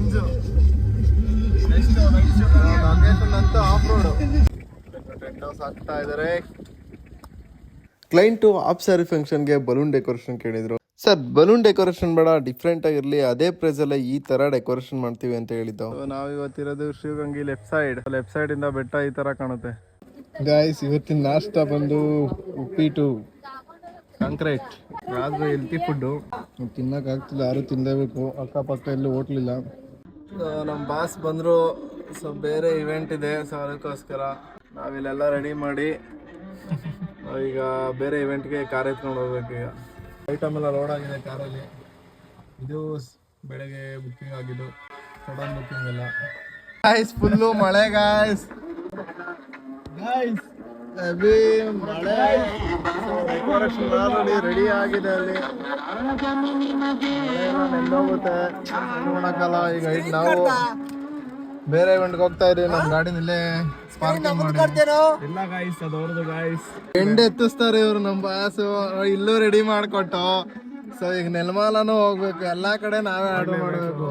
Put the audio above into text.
ಮಂಜು location ಅಂತೂ of road. Tent house ಹಾಕ್ತಾ ಇದಾರೆ. ಕ್ಲೈಂಟು ಆಫ್ ಸ್ಯಾರಿ ಫಂಕ್ಷನ್ಗೆ ಬಲೂನ್ ಡೆಕೋರೇಷನ್ ಕೇಳಿದ್ರು. ಸರ್ ಬಲೂನ್ ಡೆಕೋರೇಷನ್ ಬೇಡ, ಡಿಫ್ರೆಂಟ್ ಆಗಿರ್ಲಿ, ಅದೇ ಪ್ರೈಸ್ ಅಲ್ಲೇ ಈ ತರ ಡೆಕೋರೇಷನ್ ಮಾಡ್ತೀವಿ ಅಂತ ಹೇಳಿದ್ದು. ನಾವು ಇವತ್ತಿರೋದು ಶಿವಗಂಗಿ ಲೆಫ್ಟ್ ಸೈಡ್ ಇಂದ ಬೆಟ್ಟ ಈ ತರ ಕಾಣುತ್ತೆ. ಗಾಯ್ಸ್ ಇವತ್ತಿನ ನಾಷ್ಟ ಬಂದು ಉಪ್ಪಿಟ್ಟು ಕಾಂಕ್ರೀಟ್. ಆದ್ರೂ ಹೆಲ್ತಿ ಫುಡ್ಡು ತಿನ್ನಕ್ ಆಗ್ತಿಲ್ಲ, ಯಾರು ತಿನ್ನಲೇಬೇಕು. ಅಕ್ಕಪಕ್ಕ ಎಲ್ಲೂ ಹೋಟ್ಲಿಲ್ಲ. ನಮ್ಮ ಬಾಸ್ ಬಂದ್ರು, ಸೊ ಬೇರೆ ಇವೆಂಟ್ ಇದೆ, ಸೊ ಅದಕ್ಕೋಸ್ಕರ ನಾವಿಲ್ಲೆಲ್ಲ ರೆಡಿ ಮಾಡಿ ಈಗ ಬೇರೆ ಇವೆಂಟ್ಗೆ ಕಾರ್ ಎತ್ಕೊಂಡು ಹೋಗ್ಬೇಕು. ಈಗ ಐಟಮ್ ಎಲ್ಲ ಲೋಡ್ ಆಗಿದೆ ಕಾರಲ್ಲಿ. ಇದು ಬೆಳಗ್ಗೆ ಬುಕ್ಕಿಂಗ್ ಆಗಿದ್ದು, ಸಡನ್ ಬುಕ್ಕಿಂಗ್ ಎಲ್ಲ. ಗಾಯ್ಸ್ ಫುಲ್ಲು ಮಳೆ ಗಾಯ್ಸ್ ಹೆವಿ ಮಳೆ. ಡೆಕೋರೇಷನ್ ಆಲ್ರೆಡಿ ರೆಡಿ ಆಗಿದೆ. ಅಲ್ಲಿ ನೆಲ್ಲೋಗುತ್ತೆ ನೋಡಕ್ಕಲ್ಲ. ಈಗ ನಾವು ಬೇರೆ ಇವೆಂಟ್ಗೆ ಹೋಗ್ತಾ ಇದೀವಿ. ನಮ್ಮ ಗಾಡಿನ ಇಲ್ಲೇ ಪಾರ್ಕಿಂಗ್ ಮಾಡಿ ಎಲ್ಲ ಗಾಯ್ಸ್ ಅದವ್ರದ್ದು ಗಾಯ್ಸ್ ಎಂಡೆ ಎತ್ತಿಸ್ತಾರೆ ಇವ್ರು. ನಮ್ಮ ಬಾಸು ಇಲ್ಲೂ ರೆಡಿ ಮಾಡಿಕೊಟ್ಟು. ಸೊ ಈಗ ನೆಲಮಾಲನೂ ಹೋಗ್ಬೇಕು, ಎಲ್ಲಾ ಕಡೆ ನಾವೇ ಆರ್ಡರ್ ಮಾಡಬೇಕು.